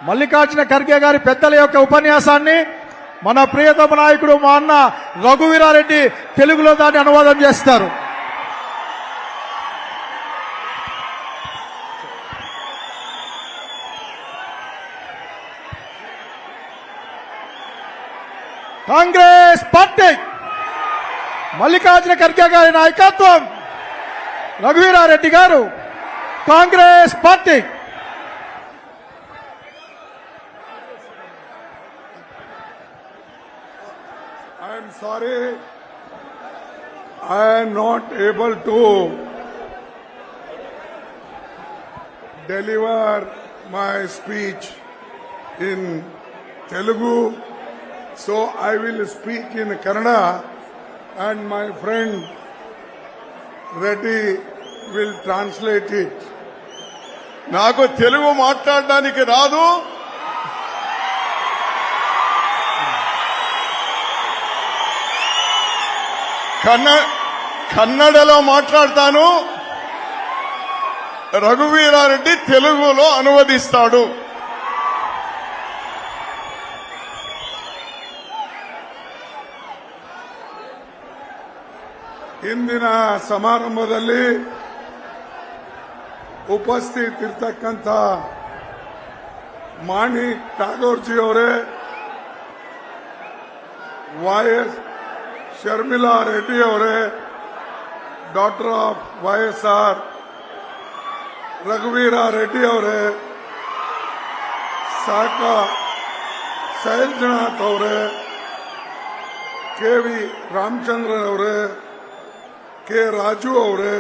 మల్లికార్జున ఖర్గే గారి పెద్దల యొక్క ఉపన్యాసాన్ని మన ప్రియతమ నాయకుడు మా అన్న రఘువీరారెడ్డి తెలుగులో దాన్ని అనువాదం చేస్తారు. కాంగ్రెస్ పార్టీ మల్లికార్జున ఖర్గే గారి నాయకత్వం, రఘువీరారెడ్డి గారు, Congress party. I am sorry, I am not able to deliver my speech in Telugu, so I will speak in Kannada and my friend Reddy will translate it. నాకు తెలుగు మాట్లాడడానికి రాదు. కన్నడలో మాట్లాడతాను. రఘువీరారెడ్డి తెలుగులో అనువదిస్తాడు. ಇಂದಿನ ಸಮಾರಂಭದಲ್ಲಿ ಉಪಸ್ಥಿತರಿರ್ತಕ್ಕಂಥ ಮಾಣಿಕ್ ಠಾಗೋರ್ಜಿ ಅವರೇ, ವೈಎಸ್ ಶರ್ಮಿಳಾ ರೆಡ್ಡಿ ಅವರೇ, ಡಾಕ್ಟರ್ ಆಫ್ YSR ರಘುವೀರ ರೆಡ್ಡಿ ಅವರೇ, ಸಾಕ ಶೈಲಜನಾಥ್ ಅವರೇ, KV ರಾಮಚಂದ್ರನ್ ಅವರೇ, K. ರಾಜು ಅವರೇ,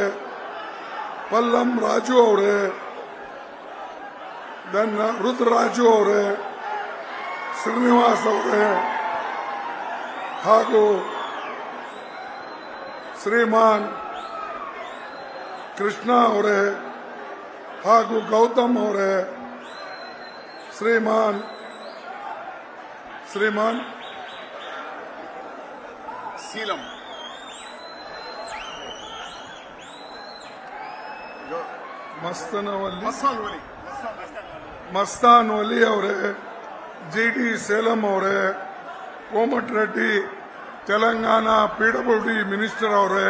ಪಲ್ಲಂ ರಾಜು ಅವರೇ, ರುದ್ರರಾಜು ಅವರೇ, ಶ್ರೀನಿವಾಸ್ ಅವರೇ ಹಾಗೂ ಶ್ರೀಮಾನ್ ಕೃಷ್ಣ ಅವರೇ ಹಾಗೂ ಗೌತಮ್ ಅವರೇ, ಶ್ರೀಮಾನ್ శీలం ಮಸ್ತಾನ್ ವಲಿ ಅವರೇ, GD ಸೇಲಂ ಅವರೇ, ಕೋಮಟ್ ರೆಡ್ಡಿ ತೆಲಂಗಾಣ PWD ಮಿನಿಸ್ಟರ್ ಅವರೇ,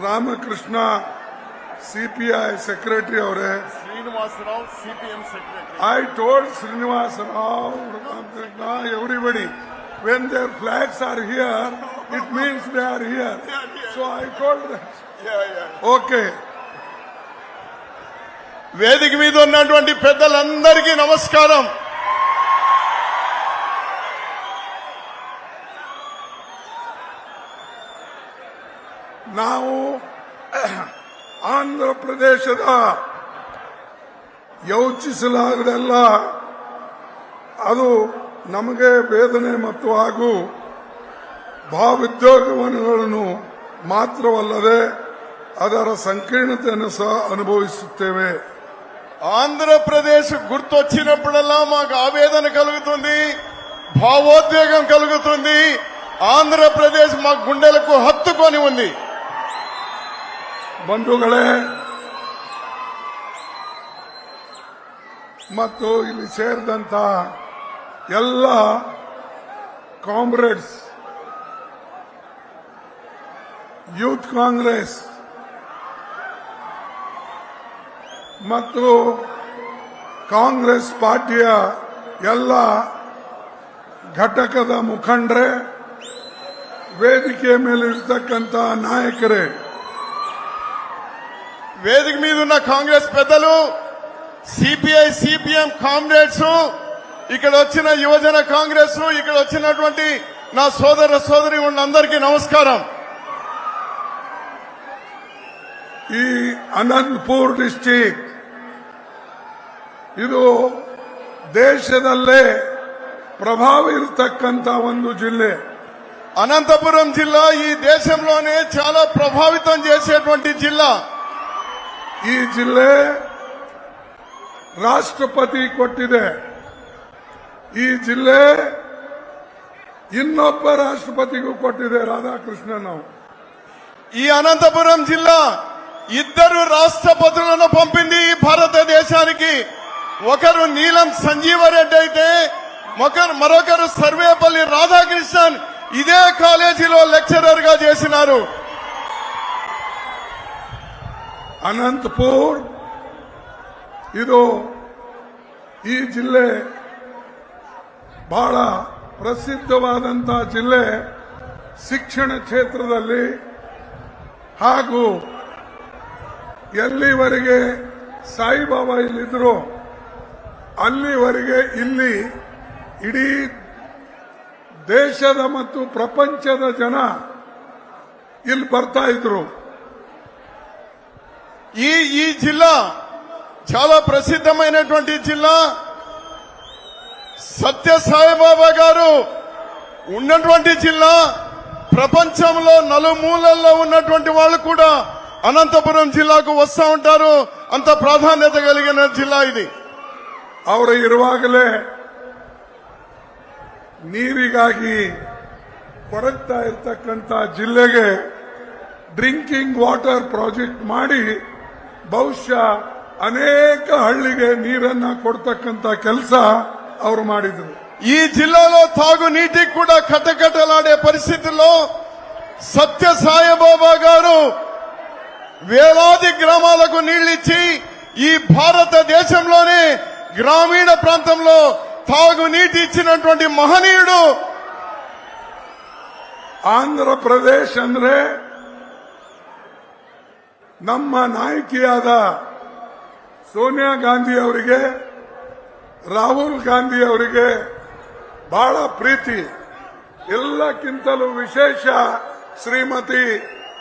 ರಾಮಕೃಷ್ಣ CPI ಸೆಕ್ರೆಟರಿ ಅವರೇ, Srinivasarao CPM secretary. I told Srinivasarao, Ramkrishna, everybody, when their flags are here, it means they are here. So I told them. Okay. వేదిక మీద ఉన్నటువంటి పెద్దలందరికీ నమస్కారం. ನಾವು ಆಂಧ್ರ ಪ್ರದೇಶದ ಯೋಚಿಸಲಾಗದೆಲ್ಲ ಅದು ನಮಗೆ ವೇದನೆ ಮತ್ತು ಹಾಗೂ ಭಾವೋದ್ವೇಗವನ್ನು ಮಾತ್ರವಲ್ಲದೆ ಅದರ ಸಂಕೀರ್ಣತೆಯನ್ನು ಸಹ ಅನುಭವಿಸುತ್ತೇವೆ. ఆంధ్రప్రదేశ్ గుర్తొచ్చినప్పుడల్లా మాకు ఆవేదన కలుగుతుంది, భావోద్వేగం కలుగుతుంది. ఆంధ్రప్రదేశ్ మా గుండెలకు హత్తుకొని ఉంది. ಬಂಧುಗಳೇ ಮತ್ತು ಇಲ್ಲಿ ಸೇರಿದಂತ ಎಲ್ಲ ಕಾಮ್ರೇಡ್ಸ್, ಯೂತ್ ಕಾಂಗ್ರೆಸ್ ಮತ್ತು ಕಾಂಗ್ರೆಸ್ ಪಾರ್ಟಿಯ ಎಲ್ಲ ಘಟಕದ ಮುಖಂಡರೇ, ವೇದಿಕೆಯ ಮೇಲೆ ಇರ್ತಕ್ಕಂಥ ನಾಯಕರೇ, వేదిక మీద ఉన్న కాంగ్రెస్ పెద్దలు, సిపిఐ సిపిఎం కామ్రేడ్స్, ఇక్కడ వచ్చిన యువజన కాంగ్రెస్, ఇక్కడ వచ్చినటువంటి నా సోదర సోదరి అందరికీ నమస్కారం. ಈ ಅನಂತಪುರ ಡಿಸ್ಟ್ರಿಕ್ಟ್ ಇದು ದೇಶದಲ್ಲೇ ಪ್ರಭಾವ ಇರತಕ್ಕಂತ ಒಂದು ಜಿಲ್ಲೆ. అనంతపురం జిల్లా ఈ దేశంలోనే చాలా ప్రభావితం చేసేటువంటి జిల్లా. ಈ ಜಿಲ್ಲೆ ರಾಷ್ಟ್ರಪತಿ ಕೊಟ್ಟಿದೆ. ಈ ಜಿಲ್ಲೆ ಇನ್ನೊಬ್ಬ ರಾಷ್ಟ್ರಪತಿಗೂ ಕೊಟ್ಟಿದೆ, ರಾಧಾಕೃಷ್ಣನ್. ఈ అనంతపురం జిల్లా ఇద్దరు రాష్ట్రపతులను పంపింది ఈ భారతదేశానికి. ఒకరు నీలం సంజీవరెడ్డి అయితే మరొకరు సర్వేపల్లి రాధాకృష్ణన్ ఇదే కాలేజీలో లెక్చరర్ గా చేసినారు. ಅನಂತಪುರ್ ಇದು ಈ ಜಿಲ್ಲೆ ಬಹಳ ಪ್ರಸಿದ್ಧವಾದಂತಹ ಜಿಲ್ಲೆ ಶಿಕ್ಷಣ ಕ್ಷೇತ್ರದಲ್ಲಿ. ಹಾಗೂ ಎಲ್ಲಿವರೆಗೆ ಸಾಯಿಬಾಬಾ ಇಲ್ಲಿದ್ರು ಅಲ್ಲಿವರೆಗೆ ಇಲ್ಲಿ ಇಡೀ ದೇಶದ ಮತ್ತು ಪ್ರಪಂಚದ ಜನ ಇಲ್ಲಿ ಬರ್ತಾ ಇದ್ರು. ఈ జిల్లా చాలా ప్రసిద్ధమైనటువంటి జిల్లా. సత్య సాయిబాబా గారు ఉన్నటువంటి జిల్లా. ప్రపంచంలో నలుమూలల్లో ఉన్నటువంటి వాళ్ళు కూడా అనంతపురం జిల్లాకు వస్తూ ఉంటారు. అంత ప్రాధాన్యత కలిగిన జిల్లా ఇది. ಅವರು ಇರುವಾಗಲೇ ನೀರಿಗಾಗಿ ಕೊರಗ್ತಾ ಇರ್ತಕ್ಕಂಥ ಜಿಲ್ಲೆಗೆ ಡ್ರಿಂಕಿಂಗ್ ವಾಟರ್ ಪ್ರಾಜೆಕ್ಟ್ ಮಾಡಿ ಬಹುಶಃ ಅನೇಕ ಹಳ್ಳಿಗೆ ನೀರನ್ನ ಕೊಡ್ತಕ್ಕಂಥ ಕೆಲಸ ಅವರು ಮಾಡಿದ್ರು. ఈ జిల్లాలో తాగునీటికి కూడా కటకటలాడే పరిస్థితుల్లో సత్య సాయిబాబా గారు వేలాది గ్రామాలకు నీళ్లిచ్చి ఈ భారతదేశంలోనే గ్రామీణ ప్రాంతంలో తాగునీటి ఇచ్చినటువంటి మహనీయుడు. ಆಂಧ್ರಪ್ರದೇಶ್ ಅಂದ್ರೆ ನಮ್ಮ ನಾಯಕಿಯಾದ ಸೋನಿಯಾ ಗಾಂಧಿ ಅವರಿಗೆ, ರಾಹುಲ್ ಗಾಂಧಿ ಅವರಿಗೆ ಬಹಳ ಪ್ರೀತಿ. ಎಲ್ಲಕ್ಕಿಂತಲೂ ವಿಶೇಷ ಶ್ರೀಮತಿ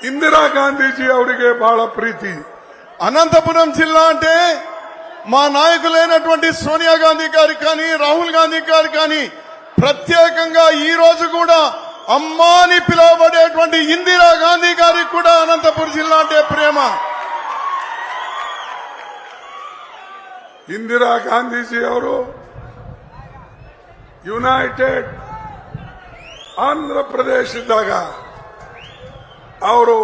ಇಂದಿರಾ ಗಾಂಧೀಜಿ ಅವರಿಗೆ ಬಹಳ ಪ್ರೀತಿ. అనంతపురం జిల్లా అంటే మా నాయకులైనటువంటి సోనియా గాంధీ గారికి కానీ రాహుల్ గాంధీ గారికి కానీ ప్రత్యేకంగా ఈ రోజు కూడా అమ్మా అని పిలువబడేటువంటి ఇందిరా గాంధీ గారికి కూడా అనంతపురం జిల్లా అంటే ప్రేమ. ಇಂದಿರಾ ಗಾಂಧೀಜಿ ಅವರು ಯುನೈಟೆಡ್ ಆಂಧ್ರ ಪ್ರದೇಶ ಇದ್ದಾಗ ಅವರು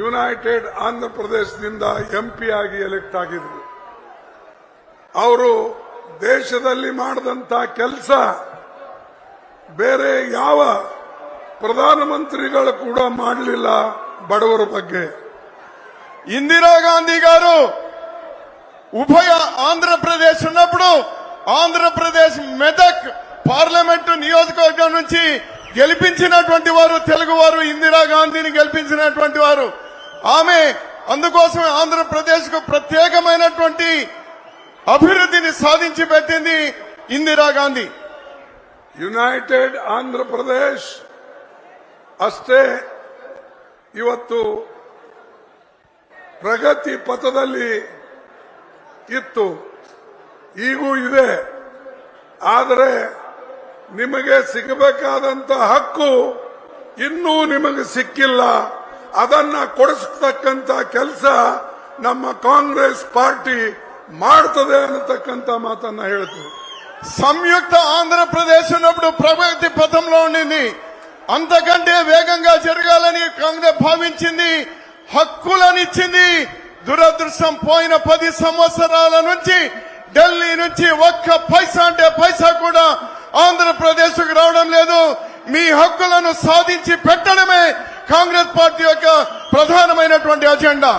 ಯುನೈಟೆಡ್ ಆಂಧ್ರ ಪ್ರದೇಶದಿಂದ ಎಂಪಿ ಆಗಿ ಎಲೆಕ್ಟ್ ಆಗಿದ್ರು. ಅವರು ದೇಶದಲ್ಲಿ ಮಾಡಿದಂತ ಕೆಲಸ ಬೇರೆ ಯಾವ ಪ್ರಧಾನಮಂತ್ರಿಗಳು ಕೂಡ ಮಾಡಲಿಲ್ಲ. ಬಡವರ ಬಗ್ಗೆ ఇందిరా గాంధీ గారు ఉభయ ఆంధ్రప్రదేశ్ ఉన్నప్పుడు ఆంధ్రప్రదేశ్ మెదక్ పార్లమెంటు నియోజకవర్గం నుంచి గెలిపించినటువంటి వారు తెలుగువారు. ఇందిరా గాంధీని గెలిపించినటువంటి వారు ఆమె. అందుకోసమే ఆంధ్రప్రదేశ్ కు ప్రత్యేకమైనటువంటి అభివృద్ధిని సాధించి పెట్టింది ఇందిరా గాంధీ. ಯುನೈಟೆಡ್ ಆಂಧ್ರ ಪ್ರದೇಶ್ ಅಷ್ಟೇ ಇವತ್ತು ಪ್ರಗತಿ ಪಥದಲ್ಲಿ ಇತ್ತು, ಈಗೂ ಇದೆ. ಆದರೆ ನಿಮಗೆ ಸಿಗಬೇಕಾದಂತ ಹಕ್ಕು ಇನ್ನೂ ನಿಮಗೆ ಸಿಕ್ಕಿಲ್ಲ. ಅದನ್ನ ಕೊಡಿಸತಕ್ಕಂತ ಕೆಲಸ ನಮ್ಮ ಕಾಂಗ್ರೆಸ್ ಪಾರ್ಟಿ ಮಾಡ್ತದೆ ಅನ್ನತಕ್ಕಂತ ಮಾತನ್ನ ಹೇಳ್ತು. సంయుక్త ఆంధ్రప్రదేశ్ ఉన్నప్పుడు ప్రగతి పథంలో ఉండింది. అంతకంటే వేగంగా జరగాలని కాంగ్రెస్ భావించింది, హక్కులనిచ్చింది. దురదృష్టం పోయిన 10 సంవత్సరాల నుంచి ఢిల్లీ నుంచి ఒక్క పైసా అంటే పైసా కూడా ఆంధ్రప్రదేశ్ కు రావడం లేదు. మీ హక్కులను సాధించి పెట్టడమే కాంగ్రెస్ పార్టీ యొక్క ప్రధానమైనటువంటి agenda.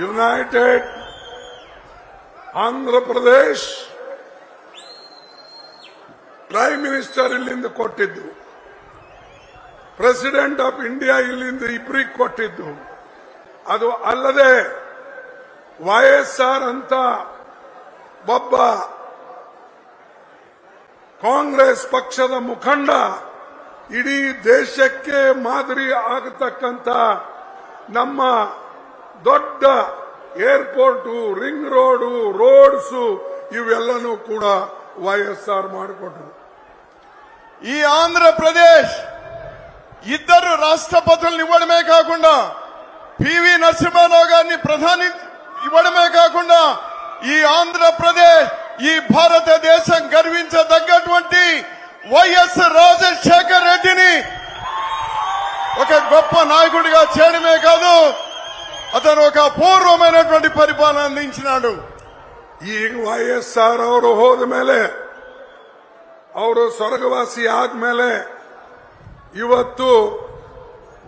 United Andhra Pradesh prime minister ಇಲ್ಲಿಂದ ಕೊಟ್ಟಿದ್ದು, ಪ್ರೆಸಿಡೆಂಟ್ ಆಫ್ ಇಂಡಿಯಾ ಇಲ್ಲಿಂದ ಇಬ್ಬರಿಗೆ ಕೊಟ್ಟಿದ್ದು. ಅದು ಅಲ್ಲದೆ YSR ಅಂತ ಒಬ್ಬ ಕಾಂಗ್ರೆಸ್ ಪಕ್ಷದ ಮುಖಂಡ ಇಡೀ ದೇಶಕ್ಕೆ ಮಾದರಿ ಆಗತಕ್ಕಂತ ನಮ್ಮ ದೊಡ್ಡ ಏರ್ಪೋರ್ಟು, ರಿಂಗ್ ರೋಡು, ರೋಡ್ಸು ಇವೆಲ್ಲನೂ ಕೂಡ YSR ಮಾಡಿಕೊಟ್ರು. ఈ ఆంధ్రప్రదేశ్ ఇద్దరు రాష్ట్రపతులను ఇవ్వడమే కాకుండా పివి నరసింహారావు గారిని ప్రధాని ఇవ్వడమే కాకుండా ఈ ఆంధ్రప్రదేశ్, ఈ భారతదేశం గర్వించదగ్గటువంటి వైఎస్ రాజశేఖర్ రెడ్డిని ఒక గొప్ప నాయకుడిగా చేయడమే కాదు, అతను ఒక అపూర్వమైనటువంటి పరిపాలన అందించినాడు. ಈಗ YSR ಅವರು ಹೋದ ಮೇಲೆ, ಅವರು ಸ್ವರ್ಗವಾಸಿ ಆದ್ಮೇಲೆ ಇವತ್ತು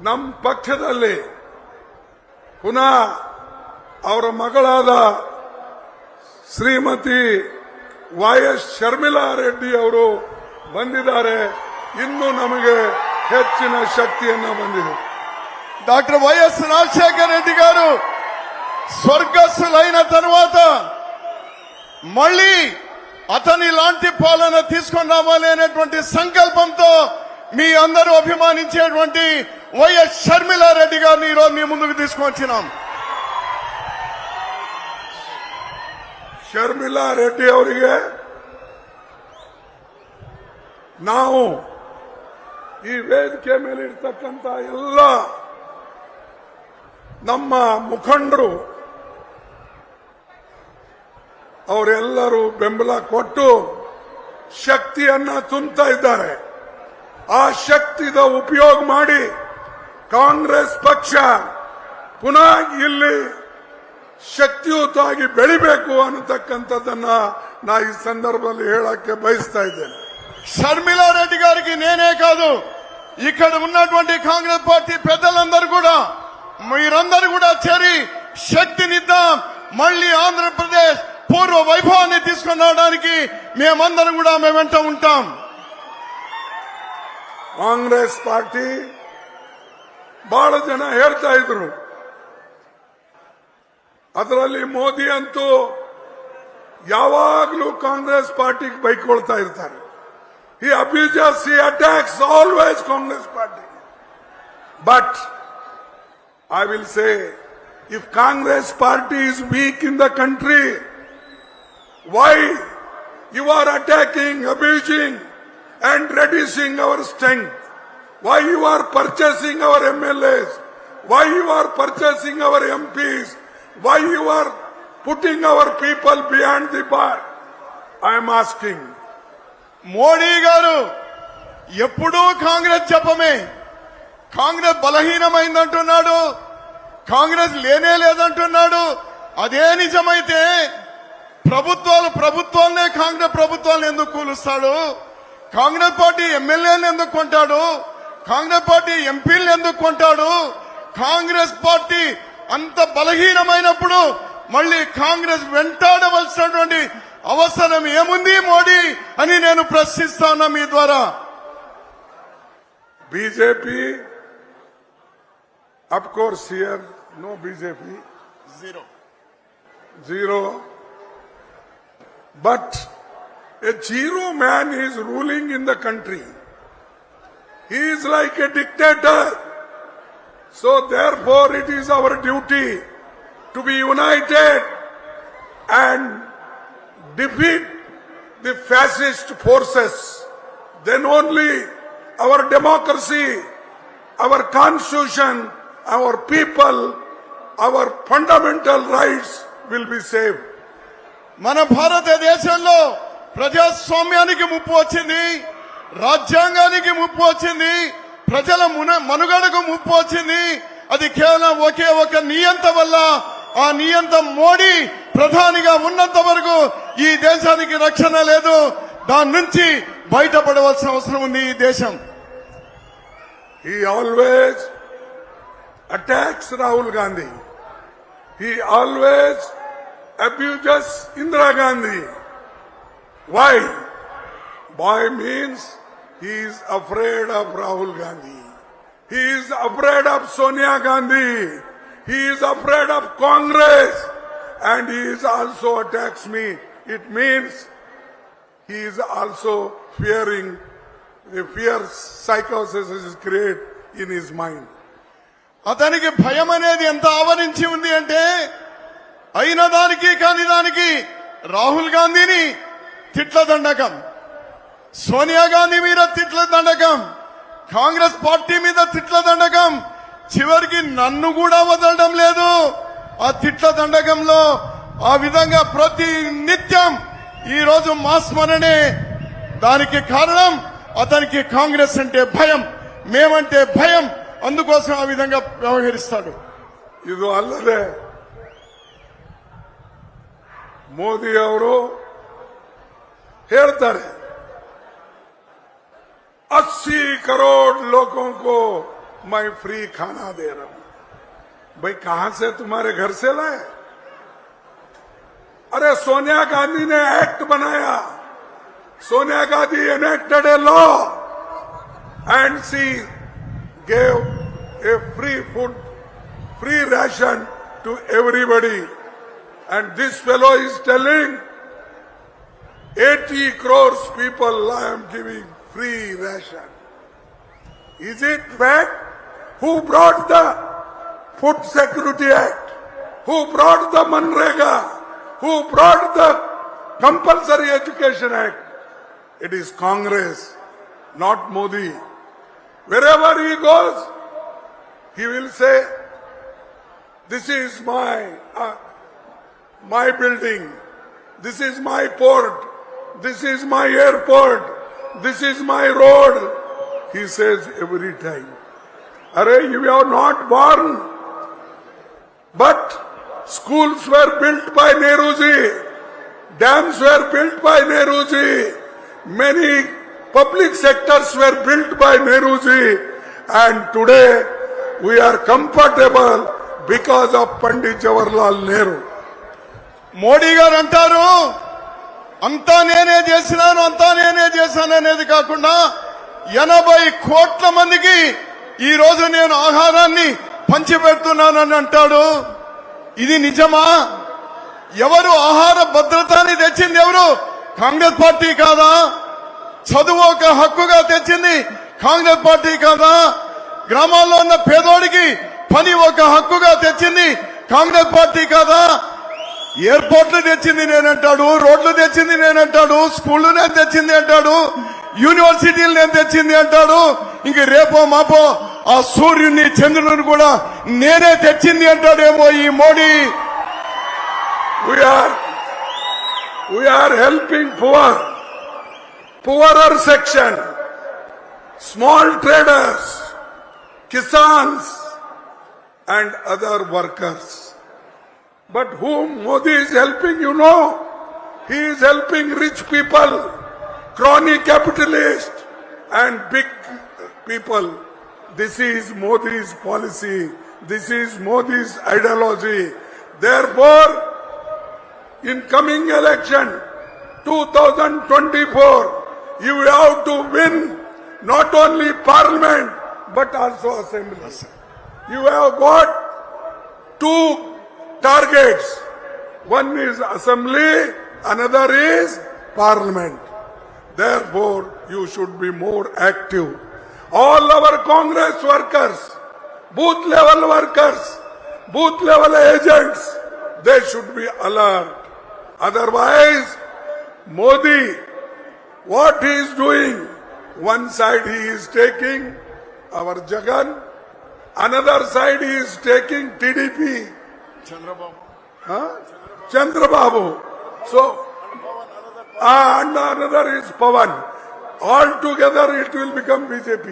ನಮ್ಮ ಪಕ್ಷದಲ್ಲಿ ಪುನಃ ಅವರ ಮಗಳಾದ ಶ್ರೀಮತಿ YS ಶರ್ಮಿಳಾ ರೆಡ್ಡಿ ಅವರು ಬಂದಿದ್ದಾರೆ. ಇನ್ನು ನಮಗೆ ಹೆಚ್ಚಿನ ಶಕ್ತಿಯನ್ನ ಬಂದಿದೆ. డాక్టర్ వైఎస్ రాజశేఖర రెడ్డి గారు స్వర్గస్థులైన తరువాత మళ్ళీ అతని లాంటి పాలన తీసుకొని రావాలి అనేటువంటి సంకల్పంతో మీ అందరూ అభిమానించేటువంటి వైఎస్ షర్మిలా రెడ్డి గారిని ఈరోజు మీ ముందుకు తీసుకొచ్చినాం. ಶರ್ಮಿಳಾ ರೆಡ್ಡಿ ಅವರಿಗೆ ನಾವು ಈ ವೇದಿಕೆ ಮೇಲೆ ಇರ್ತಕ್ಕಂಥ ಎಲ್ಲ ನಮ್ಮ ಮುಖಂಡರು ಅವರೆಲ್ಲರೂ ಬೆಂಬಲ ಕೊಟ್ಟು ಶಕ್ತಿಯನ್ನ ತುಂಬುತ್ತಾ ಇದ್ದಾರೆ. ಆ ಶಕ್ತಿದ ಉಪಯೋಗ ಮಾಡಿ ಕಾಂಗ್ರೆಸ್ ಪಕ್ಷ ಪುನಃ ಇಲ್ಲಿ ಶಕ್ತಿಯುತವಾಗಿ ಬೆಳಿಬೇಕು ಅನ್ನತಕ್ಕಂಥದ್ದನ್ನ ನಾ ಈ ಸಂದರ್ಭದಲ್ಲಿ ಹೇಳಕ್ಕೆ ಬಯಸ್ತಾ ಇದ್ದೇನೆ. షర్మిలా రెడ్డి గారికి నేనే కాదు, ఇక్కడ ఉన్నటువంటి కాంగ్రెస్ పార్టీ పెద్దలందరూ కూడా మీరందరూ కూడా చేరి శక్తినిద్దాం. మళ్ళీ ఆంధ్రప్రదేశ్ పూర్వ వైభవాన్ని తీసుకుని రావడానికి మేమందరం కూడా మేము వెంట ఉంటాం. ಕಾಂಗ್ರೆಸ್ ಪಾರ್ಟಿ ಬಹಳ ಜನ ಹೇಳ್ತಾ ಇದ್ರು, ಅದರಲ್ಲಿ ಮೋದಿ ಅಂತೂ ಯಾವಾಗಲೂ ಕಾಂಗ್ರೆಸ್ ಪಾರ್ಟಿಗೆ ಬೈಕೊಳ್ತಾ ಇರ್ತಾರೆ. He abuses, he attacks always Congress party. But I will say, if Congress party is weak in the country, why you are attacking, abusing and reducing our strength? Why you are purchasing our MLAs? Why you are purchasing our MPs? Why you are putting our people behind the bar? I am asking. Modi గారు ఎప్పుడూ కాంగ్రెస్ చెప్పమే, కాంగ్రెస్ బలహీనమైందంటున్నాడు, కాంగ్రెస్ లేనే లేదంటున్నాడు. అదే నిజమైతే ప్రభుత్వాలనే కాంగ్రెస్ ప్రభుత్వాలను ఎందుకు కూలుస్తాడు? Congress party ఎమ్మెల్యేలను ఎందుకు కొంటాడు? కాంగ్రెస్ పార్టీ ఎంపీలను ఎందుకు కొంటాడు? కాంగ్రెస్ పార్టీ అంత బలహీనమైనప్పుడు మళ్ళీ కాంగ్రెస్ వెంటాడవలసినటువంటి అవసరం ఏముంది మోడీ అని నేను ప్రశ్నిస్తాను మీ ద్వారా. BJP, of course here, no BJP. Zero. But a zero man is ruling in the country. He is like a dictator. So therefore it is our duty to be united and defeat the fascist forces. Then only our democracy, our constitution, our people, our fundamental rights will be saved. మన భారతదేశంలో ప్రజాస్వామ్యానికి ముప్పు వచ్చింది, రాజ్యాంగానికి ముప్పు వచ్చింది, ప్రజల మనుగడకు ముప్పు వచ్చింది. అది కేవలం ఒకే ఒక నియంత వల్ల. ఆ నియంత మోడీ ప్రధానిగా ఉన్నంత వరకు ఈ దేశానికి రక్షణ లేదు. దాని నుంచి బయటపడవలసిన అవసరం ఉంది ఈ దేశం. He always attacks Rahul Gandhi. He always abuses Indira Gandhi. Why? Why means he is afraid of Rahul Gandhi. He is afraid of Sonia Gandhi. He is afraid of Congress. And he is also attacks me. It means he is also fearing. The fear psychosis is created in his mind. అతనికి భయం అనేది ఎంత ఆవరించి ఉంది అంటే, అయిన దానికి కాని దానికి రాహుల్ గాంధీని తిట్ల దండకం, సోనియా గాంధీ మీద తిట్ల దండకం, కాంగ్రెస్ పార్టీ మీద తిట్ల దండకం, చివరికి నన్ను కూడా వదలడం లేదు. ఆ తిట్ల దండకంలో ఆ విధంగా ప్రతి నిత్యం ఈ రోజు మాస్మరణే. దానికి కారణం అతనికి కాంగ్రెస్ అంటే భయం, మేమంటే భయం. అందుకోసం ఆ విధంగా వ్యవహరిస్తాడు. ಇದು ಅಲ್ಲದೆ ಮೋದಿ ಅವರು ಹೇಳ್ತಾರೆ 80 करोड़ लोगों को मैं फ्री खाना दे रहा हूं। भाई कहां से तुम्हारे घर से लाए? अरे सोनिया गांधी ने एक्ट बनाया, Sonia Gandhi enacted a law and she gave a free food, free ration to everybody. And this fellow is telling 80 crores people I am giving free ration. Is it fact? Who brought the Food Security Act? Who brought the Manrega? Who brought the Compulsory Education Act? It is Congress, not Modi. Wherever he goes, he will say, this is my building, this is my port, this is my airport, this is my road. He says every time. Arey, you are not born. But schools were built by Nehruji, dams were built by Nehruji, many public sectors were built by Nehruji, and today we are comfortable because of Pandit Jawaharlal Nehru. Modi గారు అంటారు అంతా నేనే చేశాను అనేది కాకుండా 80 కోట్ల మందికి ఈ రోజు నేను ఆహారాన్ని పంచిపెడుతున్నానని అంటాడు. ఇది నిజమా? ఎవరు ఆహార భద్రతని తెచ్చింది? ఎవరు? కాంగ్రెస్ పార్టీ కాదా? చదువు ఒక హక్కుగా తెచ్చింది కాంగ్రెస్ పార్టీ కాదా? గ్రామాల్లో ఉన్న పేదోడికి పని ఒక హక్కుగా తెచ్చింది కాంగ్రెస్ పార్టీ కాదా? ఎయిర్పోర్ట్లు తెచ్చింది నేనంటాడు, రోడ్లు తెచ్చింది నేనంటాడు, స్కూళ్లు నేను తెచ్చింది అంటాడు, యూనివర్సిటీలు నేను తెచ్చింది అంటాడు. ఇంక రేపో మాపో ఆ సూర్యుని చంద్రుని కూడా నేనే తెచ్చింది అంటాడేమో ఈ Modi. We are helping poorer section, small traders, kisans and other workers. But whom Modi is helping, you know? He is helping rich people, crony capitalists and big people. This is Modi's policy. This is Modi's ideology. Therefore, in coming election 2024, you have to win not only parliament but also assembly. You have got two targets. One is assembly, another is parliament. Therefore, you should be more active. All our Congress workers, booth level workers, booth level agents, they should be alert. Otherwise, Modi, what he is doing, one side he is taking our Jagan, another side he is taking TDP, Chandrababu. So, and another is Pawan. All together it will become BJP.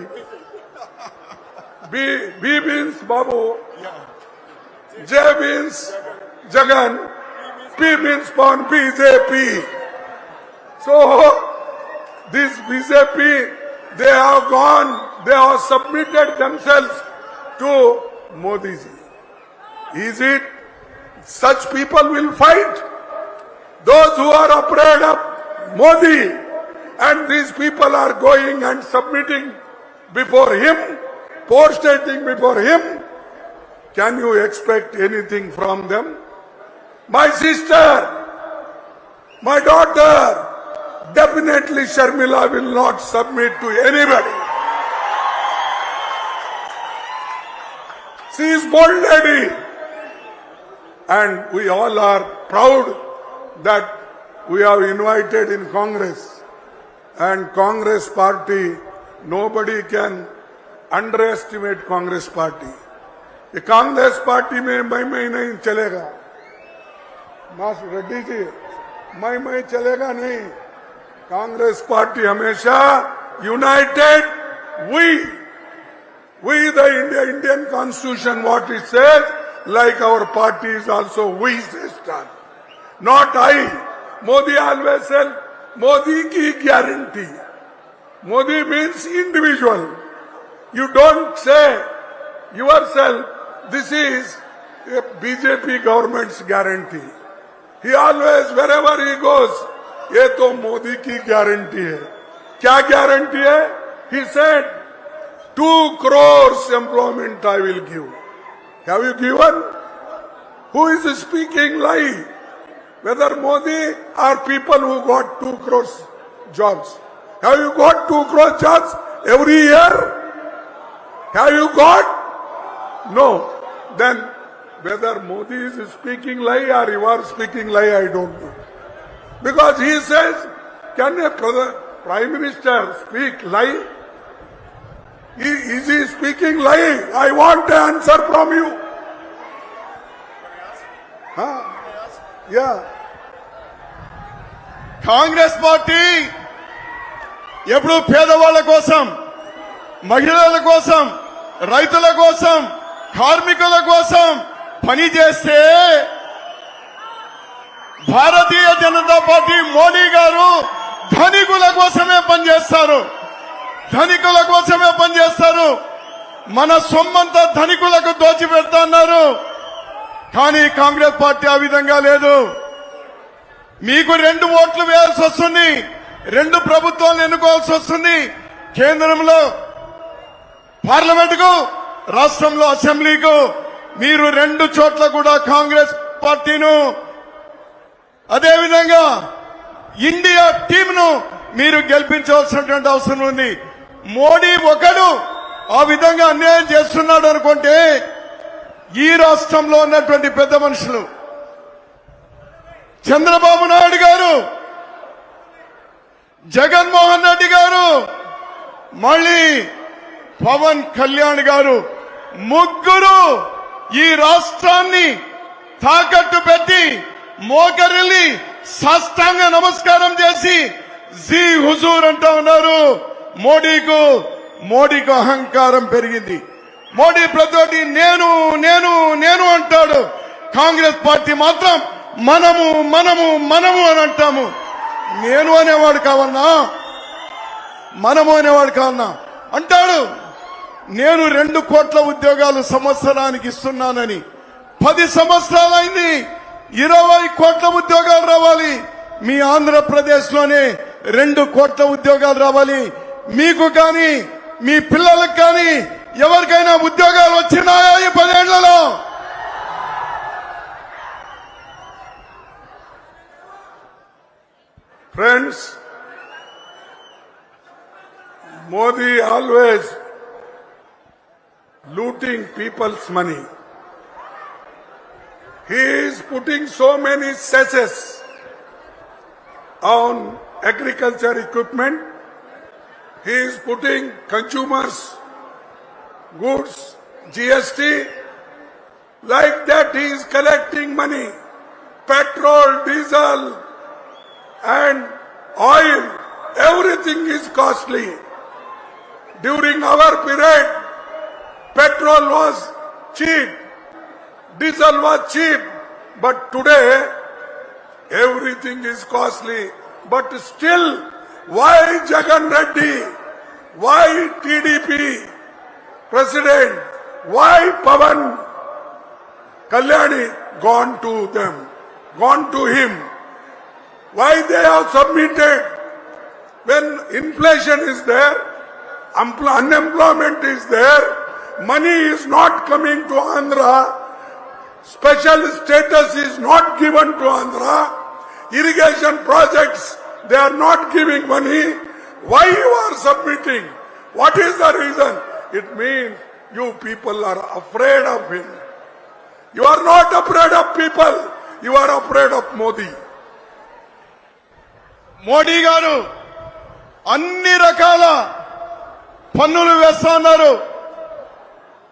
B means Babu, J means Jagan, P means Pawan, BJP. So, this BJP, they have gone, they have submitted themselves to Modi ji. Is it such people will fight? Those who are afraid of Modi, and these people are going and submitting before him, prostrating before him, can you expect anything from them? My sister, my daughter, definitely Sharmila will not submit to anybody. She is bold lady. And we all are proud that we have invited in Congress. And Congress party, nobody can underestimate Congress party. ये Congress party में मैं नहीं चलेगा, मास रेड्डी जी मैं चलेगा नहीं. Congress party हमेशा United. we the Indian Constitution, what it says, like our party is also we say start. Not I. Modi always said, Modi ki guarantee. Modi means individual. You don't say yourself, this is a BJP government's guarantee. He always, wherever he goes, ये तो मोदी की guarantee है. क्या guarantee है? He said, 2 crores employment I will give. Have you given? Who is speaking lie? Whether Modi or people who got 2 crores jobs. Have you got 2 crores jobs every year? Have you got? No. Then whether Modi is speaking lie or you are speaking lie, I don't know. Because he says, can a Prime Minister speak lie? Is he speaking lie? I want an answer from you. Huh? Yeah. Congress party ఎప్పుడు పేదవాళ్ల కోసం, మహిళల కోసం, రైతుల కోసం, కార్మికుల కోసం పనిచేస్తే Bharatiya Janata party Modi గారు ధనికుల కోసమే పనిచేస్తారు. ధనికుల కోసమే పనిచేస్తారు. మన సొమ్మంతా ధనికులకు దోచిపెడతాన్నారు. కానీ కాంగ్రెస్ పార్టీ ఆ విధంగా లేదు. మీకు 2 ఓట్లు వేయాల్సి వస్తుంది, 2 ప్రభుత్వాలను ఎన్నుకోవాల్సి వస్తుంది. కేంద్రంలో పార్లమెంటుకు, రాష్ట్రంలో అసెంబ్లీకు. మీరు 2 చోట్ల కూడా కాంగ్రెస్ పార్టీను, అదేవిధంగా ఇండియా టీంను మీరు గెలిపించవలసినటువంటి అవసరం ఉంది. మోడీ ఒకడు ఆ విధంగా అన్యాయం చేస్తున్నాడు అనుకుంటే ఈ రాష్ట్రంలో ఉన్నటువంటి పెద్ద మనుషులు చంద్రబాబు నాయుడు గారు, జగన్మోహన్ రెడ్డి గారు, మళ్ళీ పవన్ కళ్యాణ్ గారు ముగ్గురు ఈ రాష్ట్రాన్ని తాకట్టు పెట్టి మోకరిల్లి సాష్టాంగ నమస్కారం చేసి జీ హుజూర్ అంటా ఉన్నారు. మోడీకు అహంకారం పెరిగింది. మోడీ ప్రతి నేను నేను నేను అంటాడు. కాంగ్రెస్ పార్టీ మాత్రం మనము మనము మనము అని అంటాము. నేను అనేవాడు కావన్నా, మనము అనేవాడు కావన్నా అంటాడు. నేను 2 కోట్ల ఉద్యోగాలు సంవత్సరానికి ఇస్తున్నానని 10 సంవత్సరాలైంది. 20 కోట్ల ఉద్యోగాలు రావాలి. మీ ఆంధ్రప్రదేశ్ లోనే 2 కోట్ల ఉద్యోగాలు రావాలి. మీకు కానీ మీ పిల్లలకు కానీ ఎవరికైనా ఉద్యోగాలు వచ్చినాయా ఈ 10 ఏళ్లలో? Friends, Modi always looting people's money. He is putting so many cesses on agriculture equipment. He is putting consumers goods, GST. Like that he is collecting money. Petrol, diesel and oil, everything is costly. During our period, petrol was cheap, diesel was cheap, but today everything is costly. But still, why Jagan Reddy, why TDP President, why Pavan Kalyani gone to them, gone to him? Why they have submitted? When inflation is there, unemployment is there, money is not coming to Andhra, special status is not given to Andhra, irrigation projects, they are not giving money. Why you are submitting? What is the reason? It means you people are afraid of him. You are not afraid of people, you are afraid of Modi. Modi గారు అన్ని రకాల పన్నులు వేస్తా ఉన్నారు.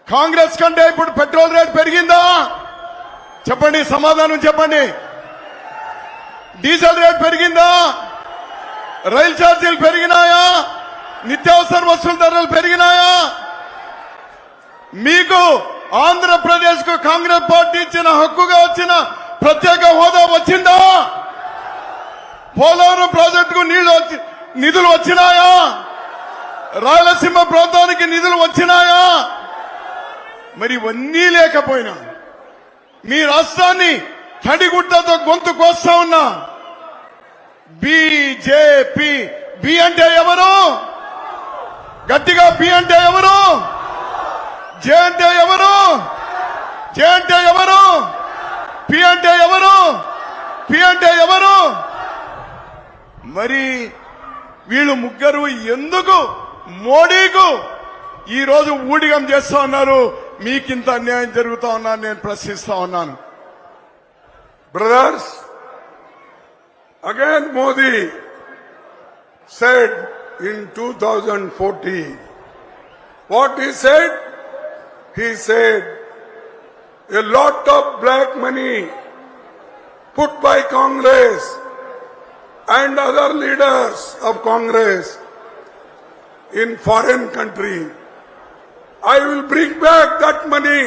కాంగ్రెస్ కంటే ఇప్పుడు petrol rate పెరిగిందా? చెప్పండి, సమాధానం చెప్పండి. డీజిల్ రేట్ పెరిగిందా? రైలు ఛార్జీలు పెరిగినాయా? నిత్యావసర వస్తువుల ధరలు పెరిగినాయా? మీకు ఆంధ్రప్రదేశ్ కు కాంగ్రెస్ పార్టీ ఇచ్చిన హక్కుగా వచ్చిన ప్రత్యేక హోదా వచ్చిందా? పోలవరం ప్రాజెక్టుకు నిధులు వచ్చినాయా? రాయలసీమ ప్రాంతానికి నిధులు వచ్చినాయా? మరి ఇవన్నీ లేకపోయినా మీ రాష్ట్రాన్ని తడిగుడ్డతో గొంతు కోస్తా ఉన్నా బీజేపీ. బి అంటే ఎవరు? గట్టిగా బి అంటే ఎవరు? జే అంటే ఎవరు? జే అంటే ఎవరు? పి అంటే ఎవరు? పి అంటే ఎవరు? మరి వీళ్ళు ముగ్గురు ఎందుకు మోడీకు ఈ రోజు ఊడిగం చేస్తా ఉన్నారు? మీకింత అన్యాయం జరుగుతా ఉన్నాను నేను ప్రశ్నిస్తా ఉన్నాను. Brothers, again Modi said in 2014, what he said? He said a lot of black money put by Congress and other leaders of Congress in foreign country. I will bring back that money.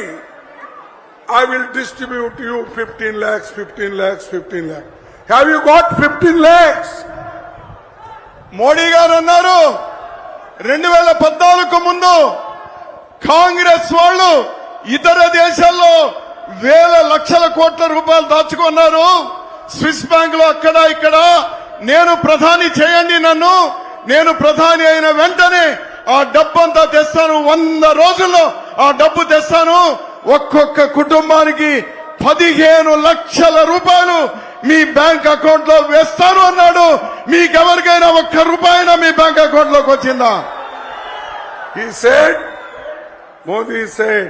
I will distribute you 15 lakhs, 15 lakhs, 15 lakhs. Have you got 15 lakhs? Modi గారు అన్నారు 2014 ముందు కాంగ్రెస్ వాళ్ళు ఇతర దేశాల్లో వేల లక్షల కోట్ల రూపాయలు దాచుకున్నారు స్విస్ బ్యాంక్ లో అక్కడ ఇక్కడ. నేను ప్రధాని చేయండి నన్ను, నేను ప్రధాని అయిన వెంటనే ఆ డబ్బంతా తెస్తాను, 100 రోజుల్లో ఆ డబ్బు తెస్తాను, ఒక్కొక్క కుటుంబానికి 15 లక్షల రూపాయలు మీ బ్యాంక్ అకౌంట్ లో వేస్తాను అన్నాడు. మీకెవరికైనా ఒక్క రూపాయినా మీ బ్యాంక్ అకౌంట్ లోకి వచ్చిందా? He said, Modi said,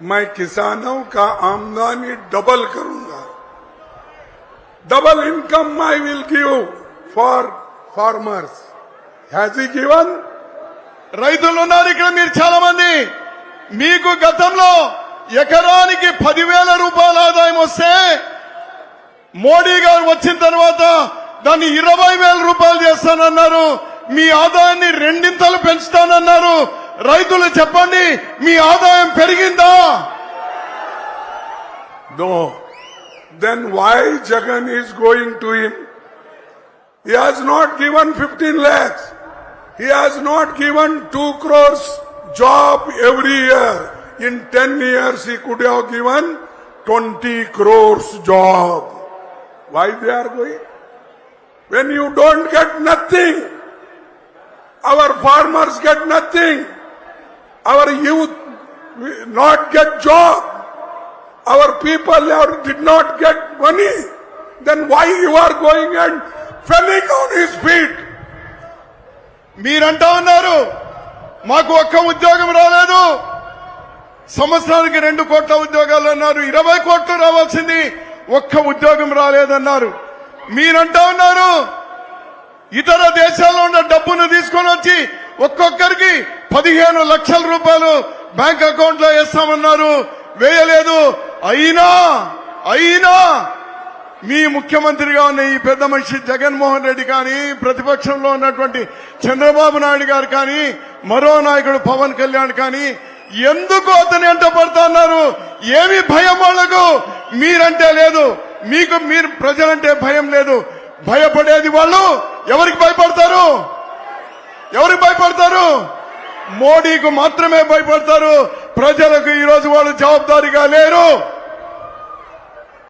मैं किसानों का आमदनी डबल करूंगा. Double income I will give for farmers. Has he given? రైతులు ఉన్నారు ఇక్కడ మీరు చాలా మంది. మీకు గతంలో ఎకరానికి 10,000 రూపాయల ఆదాయం వస్తే మోడీ గారు వచ్చిన తర్వాత దాన్ని 20,000 రూపాయలు చేస్తానన్నారు. మీ ఆదాయాన్ని 2 పెంచుతానన్నారు. రైతులు చెప్పండి, మీ ఆదాయం పెరిగిందా? No. Then why Jagan is going to him? He has not given 15 lakhs. He has not given 2 crores job every year. In 10 years he could have given 20 crores job. Why they are going? When you don't get nothing, our farmers get nothing, our youth not get job, our people did not get money, then why you are going and falling on his feet? మీరంటా ఉన్నారు మాకు ఒక్క ఉద్యోగం రాలేదు, సంవత్సరానికి 2 కోట్ల ఉద్యోగాలు అన్నారు, 20 కోట్లు రావాల్సింది ఒక్క ఉద్యోగం రాలేదన్నారు. మీరంటా ఉన్నారు ఇతర దేశాల్లో ఉన్న డబ్బును తీసుకొని వచ్చి ఒక్కొక్కరికి 15 లక్షల రూపాయలు బ్యాంక్ అకౌంట్ లో వేస్తామన్నారు, వేయలేదు. అయినా మీ ముఖ్యమంత్రిగా ఉన్న ఈ పెద్ద మనిషి జగన్మోహన్ రెడ్డి కానీ, ప్రతిపక్షంలో ఉన్నటువంటి చంద్రబాబు నాయుడు గారు కానీ, మరో నాయకుడు పవన్ కళ్యాణ్ కానీ ఎందుకు అతని వెంట పడుతున్నారు? ఏమి భయం వాళ్లకు? మీరంటే లేదు, మీరు ప్రజలంటే భయం లేదు. భయపడేది వాళ్ళు ఎవరికి భయపడతారు? ఎవరికి భయపడతారు? మోడీకి మాత్రమే భయపడతారు. ప్రజలకు ఈ రోజు వాళ్ళు జవాబుదారీగా లేరు.